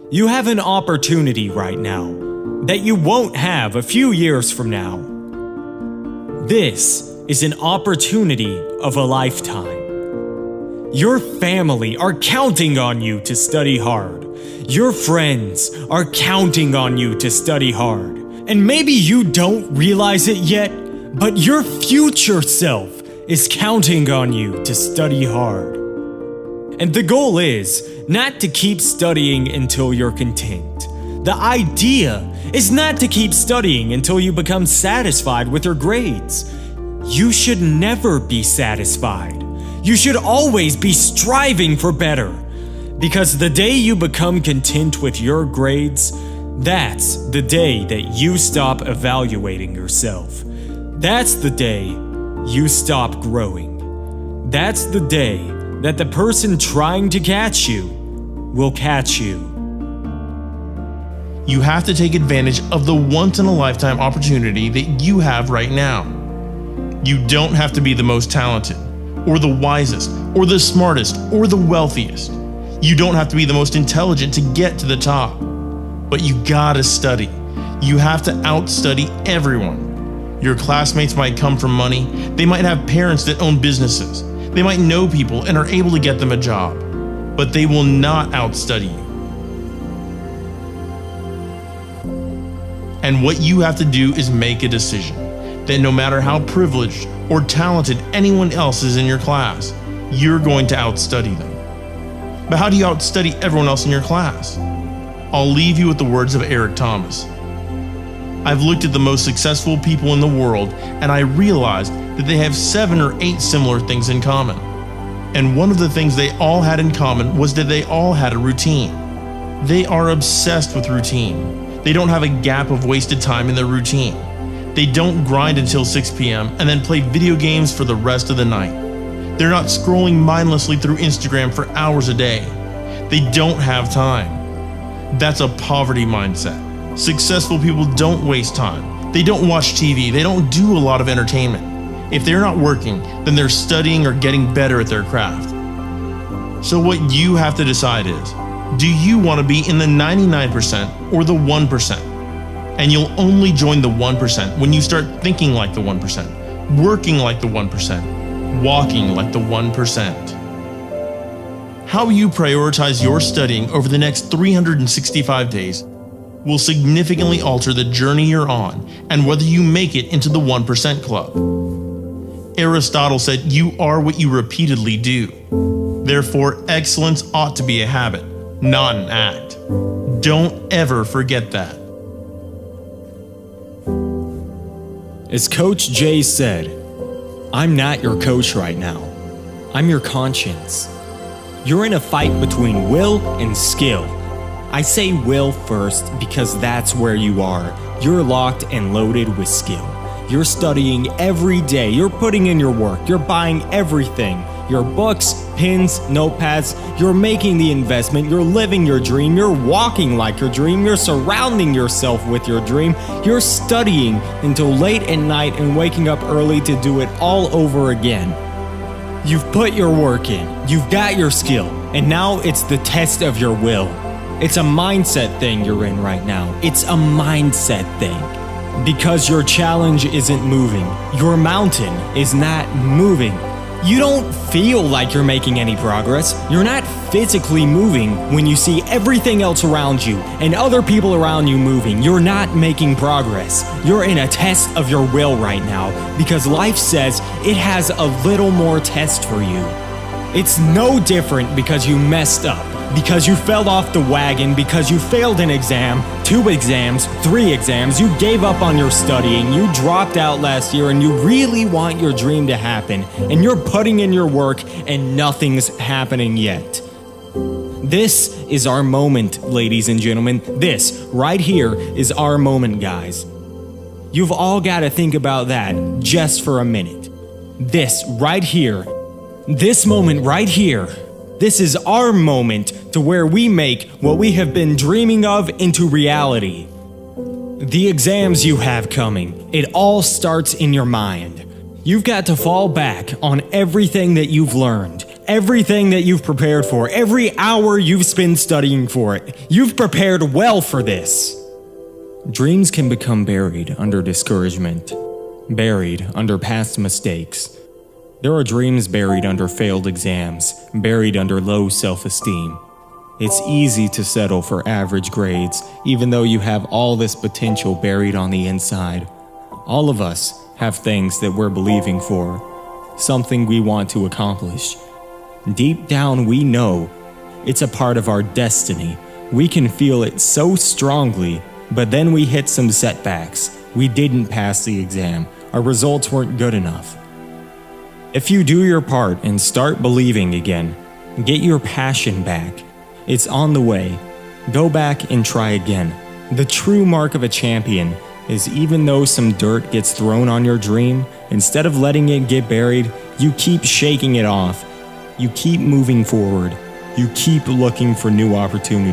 You have an opportunity right now that you won't have a few years from now. This is an opportunity of a lifetime. Your family are counting on you to study hard. Your friends are counting on you to study hard. And maybe you don't realize it yet, but your future self is counting on you to study hard. And the goal is not to keep studying until you're content. The idea is not to keep studying until you become satisfied with your grades. You should never be satisfied. You should always be striving for better. Because the day you become content with your grades, that's the day that you stop evaluating yourself. That's the day you stop growing. That's the day that the person trying to catch you will catch you. You have to take advantage of the once-in-a-lifetime opportunity that you have right now. You don't have to be the most talented, or the wisest, or the smartest, or the wealthiest. You don't have to be the most intelligent to get to the top. But you gotta study. You have to outstudy everyone. Your classmates might come from money. They might have parents that own businesses. They might know people and are able to get them a job. But they will not outstudy you. And what you have to do is make a decision that no matter how privileged or talented anyone else is in your class, you're going to outstudy them. But how do you outstudy everyone else in your class? I'll leave you with the words of Eric Thomas. I've looked at the most successful people in the world, and I realized that they have 7 or 8 similar things in common. And one of the things they all had in common was that they all had a routine. They are obsessed with routine. They don't have a gap of wasted time in their routine. They don't grind until 6 p.m. and then play video games for the rest of the night. They're not scrolling mindlessly through Instagram for hours a day. They don't have time. That's a poverty mindset. Successful people don't waste time. They don't watch TV. They don't do a lot of entertainment. If they're not working, then they're studying or getting better at their craft. So what you have to decide is, do you want to be in the 99% or the 1%? And you'll only join the 1% when you start thinking like the 1%, working like the 1%, walking like the 1%. How you prioritize your studying over the next 365 days will significantly alter the journey you're on and whether you make it into the 1% club. Aristotle said you are what you repeatedly do. Therefore, excellence ought to be a habit, not an act. Don't ever forget that. As Coach Jay said, I'm not your coach right now. I'm your conscience. You're in a fight between will and skill. I say will first because that's where you are. You're locked and loaded with skill. You're studying every day. You're putting in your work. You're buying everything. Your books, pens, notepads. You're making the investment. You're living your dream. You're walking like your dream. You're surrounding yourself with your dream. You're studying until late at night and waking up early to do it all over again. You've put your work in. You've got your skill. And now it's the test of your will. It's a mindset thing you're in right now. It's a mindset thing. Because your challenge isn't moving. Your mountain is not moving. You don't feel like you're making any progress. You're not physically moving when you see everything else around you and other people around you moving. You're not making progress. You're in a test of your will right now because life says it has a little more test for you. It's no different because you messed up, because you fell off the wagon, because you failed an exam, 2 exams, 3 exams, you gave up on your studying, you dropped out last year, and you really want your dream to happen, and you're putting in your work, and nothing's happening yet. This is our moment, ladies and gentlemen. This right here is our moment, guys. You've all got to think about that just for a minute. This right here, this moment right here, this is our moment to where we make what we have been dreaming of into reality. The exams you have coming, it all starts in your mind. You've got to fall back on everything that you've learned, everything that you've prepared for, every hour you've spent studying for it. You've prepared well for this. Dreams can become buried under discouragement, buried under past mistakes. There are dreams buried under failed exams, buried under low self-esteem. It's easy to settle for average grades, even though you have all this potential buried on the inside. All of us have things that we're believing for, something we want to accomplish. Deep down, we know it's a part of our destiny. We can feel it so strongly, but then we hit some setbacks. We didn't pass the exam. Our results weren't good enough. If you do your part and start believing again, get your passion back. It's on the way. Go back and try again. The true mark of a champion is even though some dirt gets thrown on your dream, instead of letting it get buried, you keep shaking it off. You keep moving forward. You keep looking for new opportunities.